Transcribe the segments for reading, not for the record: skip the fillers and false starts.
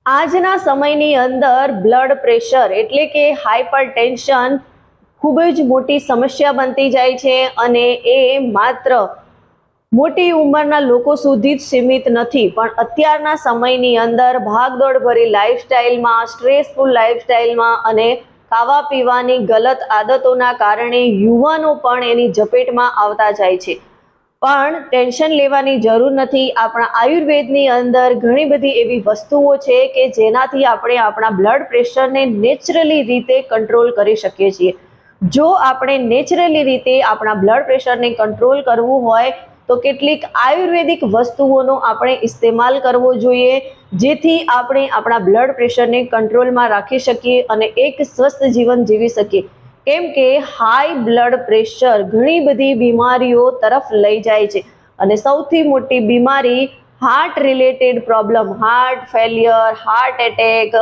આજના સમયની અંદર બ્લડ પ્રેશર એટલે કે હાઇપરટેન્શન ખૂબ જ મોટી સમસ્યા બનતી જાય છે અને એ માત્ર મોટી ઉંમરના લોકો સુધી જ સીમિત નથી, પણ અત્યારના સમયની અંદર ભાગદોડ ભરી લાઈફસ્ટાઈલમાં, સ્ટ્રેસફુલ લાઈફસ્ટાઈલમાં અને ખાવા પીવાની ગલત આદતોના કારણે યુવાનો પણ એની ઝપેટમાં આવતા જાય છે। પણ ટેન્શન લેવાની જરૂર નથી। આપણા આયુર્વેદની અંદર ઘણી બધી એવી વસ્તુઓ છે કે જેનાથી આપણે આપણા બ્લડ પ્રેશરને નેચરલી રીતે કંટ્રોલ કરી શકીએ છીએ। જો આપણે નેચરલી રીતે આપણા બ્લડ પ્રેશરને કંટ્રોલ કરવું હોય તો કેટલીક આયુર્વેદિક વસ્તુઓનો આપણે ઇસ્તેમાલ કરવો જોઈએ, જેથી આપણે આપણા બ્લડ પ્રેશરને કંટ્રોલમાં રાખી શકીએ અને એક સ્વસ્થ જીવન જીવી શકીએ। કેમ કે હાઈ બ્લડ પ્રેશર ઘણી બધી બીમારીઓ તરફ લઈ જાય છે અને સૌથી મોટી બીમારી heart related problem, heart failure, heart attack,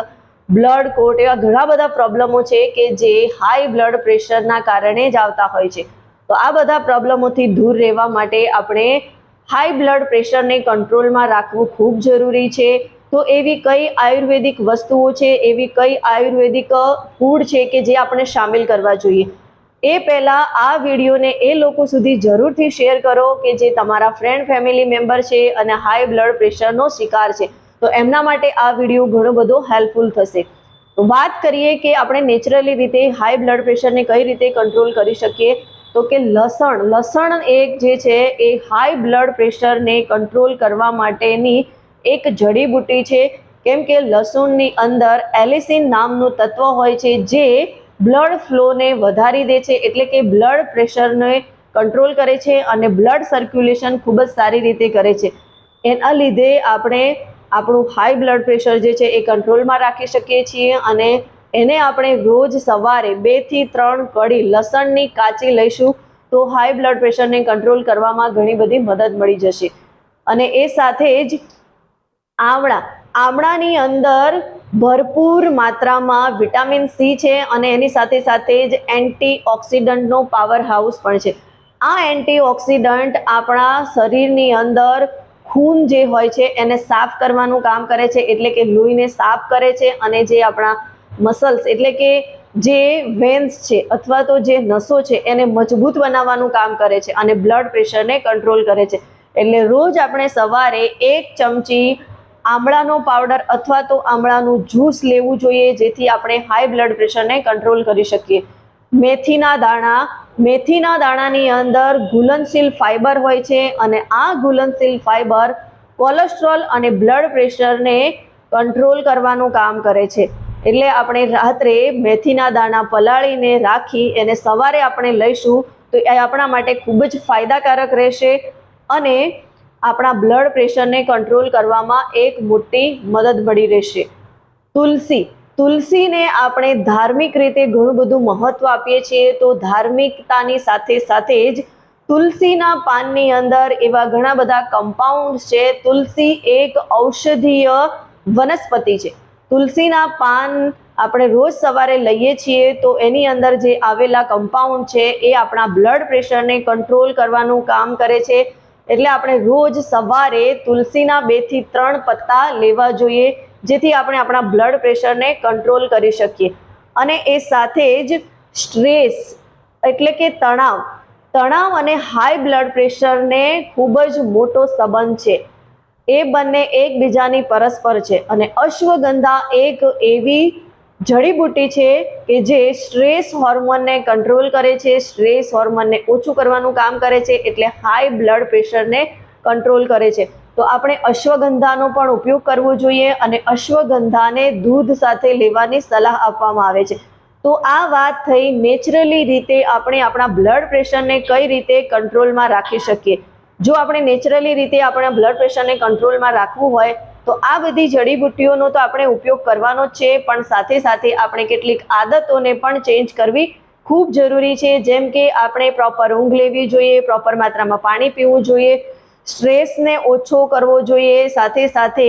blood clot, એવા ઘણા બધા પ્રોબ્લેમો છે કે જે હાઈ બ્લડ પ્રેશરના કારણે જ આવતા હોય છે। તો આ બધા પ્રોબ્લેમોથી દૂર રહેવા માટે આપણે હાઈ બ્લડ પ્રેશરને કંટ્રોલમાં રાખવું ખૂબ જરૂરી છે। તો એવી કઈ આયુર્વેદિક વસ્તુઓ છે, એવી કઈ આયુર્વેદિક ફૂડ છે કે જે આપણે શામિલ કરવા જોઈએ, એ પહેલાં આ વિડીયોને એ લોકો સુધી જરૂરથી શેર કરો કે જે તમારા ફ્રેન્ડ ફેમિલી મેમ્બર છે અને હાઈ બ્લડ પ્રેશરનો શિકાર છે, તો એમના માટે આ વિડીયો ઘણો બધો હેલ્પફુલ થશે। તો વાત કરીએ કે આપણે નેચરલી રીતે હાઈ બ્લડ પ્રેશરને કઈ રીતે કંટ્રોલ કરી શકીએ, તો કે લસણ એક જે છે એ હાઈ બ્લડ પ્રેશરને કંટ્રોલ કરવા માટેની એક જડીબુટ્ટી છે। કેમ કે લસણની અંદર એલિસિન નામનું તત્વ હોય છે જે બ્લડ ફ્લોને વધારી દે છે, એટલે કે બ્લડ પ્રેશરને કંટ્રોલ કરે છે અને બ્લડ સર્ક્યુલેશન ખૂબ જ સારી રીતે કરે છે। એના લીધે આપણે આપણું હાઈ બ્લડ પ્રેશર જે છે એ કંટ્રોલમાં રાખી શકીએ છીએ અને એને આપણે રોજ સવારે 2 થી 3 કળી લસણની કાચી લઈશું તો હાઈ બ્લડ પ્રેશરને કંટ્રોલ કરવામાં ઘણી બધી મદદ મળી જશે। અને એ સાથે જ આમળાની અંદર ભરપૂર માત્રામાં વિટામિન સી છે અને એની સાથે સાથે જ એન્ટીઓક્સિડન્ટનો પાવર હાઉસ પણ છે। આ એન્ટીઓક્સિડન્ટ આપણા શરીરની અંદર ખૂન જે હોય છે એને સાફ કરવાનું કામ કરે છે, એટલે કે લોહીને સાફ કરે છે અને જે આપણા મસલ્સ એટલે કે જે વેન્સ છે અથવા તો જે નસો છે એને મજબૂત બનાવવાનું કામ કરે છે અને બ્લડ પ્રેશરને કંટ્રોલ કરે છે। એટલે રોજ આપણે સવારે 1 ચમચી આમળાનો પાવડર અથવા તો આમળાનું જ્યુસ લેવું જોઈએ, જેથી આપણે હાઈ બ્લડ પ્રેશરને કંટ્રોલ કરી શકીએ। મેથીના દાણાની અંદર ઘુલનશીલ ફાઈબર હોય છે અને આ ઘુલનશીલ ફાઈબર કોલેસ્ટ્રોલ અને બ્લડ પ્રેશરને કંટ્રોલ કરવાનું કામ કરે છે। એટલે આપણે રાત્રે મેથીના દાણા પલાળીને રાખી એને સવારે આપણે લઈશું તો એ આપણા માટે ખૂબ જ ફાયદાકારક રહેશે અને આપણા બ્લડ પ્રેશરને કંટ્રોલ કરવામાં એક મોટી મદદ મળી રહેશે। તુલસીને આપણે ધાર્મિક રીતે ઘણું બધું મહત્વ આપીએ છીએ, તો ધાર્મિકતાની સાથે સાથે જ તુલસીના પાનની અંદર એવા ઘણા બધા કમ્પાઉન્ડ છે। તુલસી એક ઔષધીય વનસ્પતિ છે। તુલસીના પાન આપણે રોજ સવારે લઈએ છીએ તો એની અંદર જે આવેલા કમ્પાઉન્ડ છે એ આપણા બ્લડ પ્રેશરને કંટ્રોલ કરવાનું કામ કરે છે। એટલે આપણે રોજ સવારે તુલસીના 2 થી 3 પત્તા લેવા જોઈએ, જેથી આપણે આપણા બ્લડ પ્રેશરને કંટ્રોલ કરી શકીએ। અને એ સાથે જ સ્ટ્રેસ એટલે કે તણાવ અને હાઈ બ્લડ પ્રેશરને ખૂબ જ મોટો સંબંધ છે। એ બંને એકબીજાની પરસ્પર છે અને અશ્વગંધા એક એવી જડીબુટ્ટી છે કે જે સ્ટ્રેસ હોર્મોનને કંટ્રોલ કરે છે, સ્ટ્રેસ હોર્મોનને ઓછું કરવાનું કામ કરે છે, એટલે હાઈ બ્લડ પ્રેશરને કંટ્રોલ કરે છે। તો આપણે અશ્વગંધાનો પણ ઉપયોગ કરવો જોઈએ અને અશ્વગંધાને દૂધ સાથે લેવાની સલાહ આપવામાં આવે છે। તો આ વાત થઈ નેચરલી રીતે આપણે આપણા બ્લડ પ્રેશરને કઈ રીતે કંટ્રોલમાં રાખી શકીએ। જો આપણે નેચરલી રીતે આપણા બ્લડ પ્રેશરને કંટ્રોલમાં રાખવું હોય તો આ બધી જડીબુટ્ટીઓનો તો આપણે ઉપયોગ કરવાનો જ છે, પણ સાથે સાથે આપણે કેટલીક આદતોને પણ ચેન્જ કરવી ખૂબ જરૂરી છે। જેમ કે આપણે પ્રોપર ઊંઘ લેવી જોઈએ, પ્રોપર માત્રામાં પાણી પીવું જોઈએ, સ્ટ્રેસને ઓછો કરવો જોઈએ, સાથે સાથે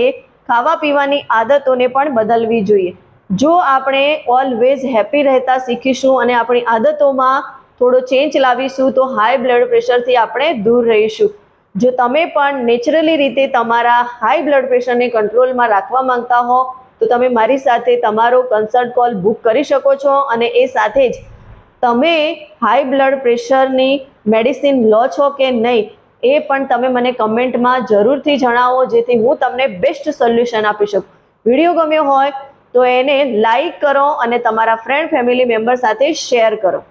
ખાવા પીવાની આદતોને પણ બદલવી જોઈએ। જો આપણે ઓલવેઝ હેપી રહેતા શીખીશું અને આપણી આદતોમાં થોડો ચેન્જ લાવીશું તો હાઈ બ્લડ પ્રેશરથી આપણે દૂર રહીશું। જો તમે પણ નેચરલી રીતે તમારા હાઈ બ્લડ પ્રેશરને કંટ્રોલમાં રાખવા માંગતા હો તો તમે મારી સાથે તમારો કન્સલ્ટ કોલ બુક કરી શકો છો અને એ સાથે જ તમે હાઈ બ્લડ પ્રેશરની મેડિસિન લો છો કે નહીં એ પણ તમે મને કમેન્ટમાં જરૂરથી જણાવો, જેથી હું તમને બેસ્ટ સોલ્યુશન આપી શકું. વિડીયો ગમ્યો હોય તો એને લાઈક કરો અને તમારા ફ્રેન્ડ ફેમિલી મેમ્બર સાથે શેર કરો.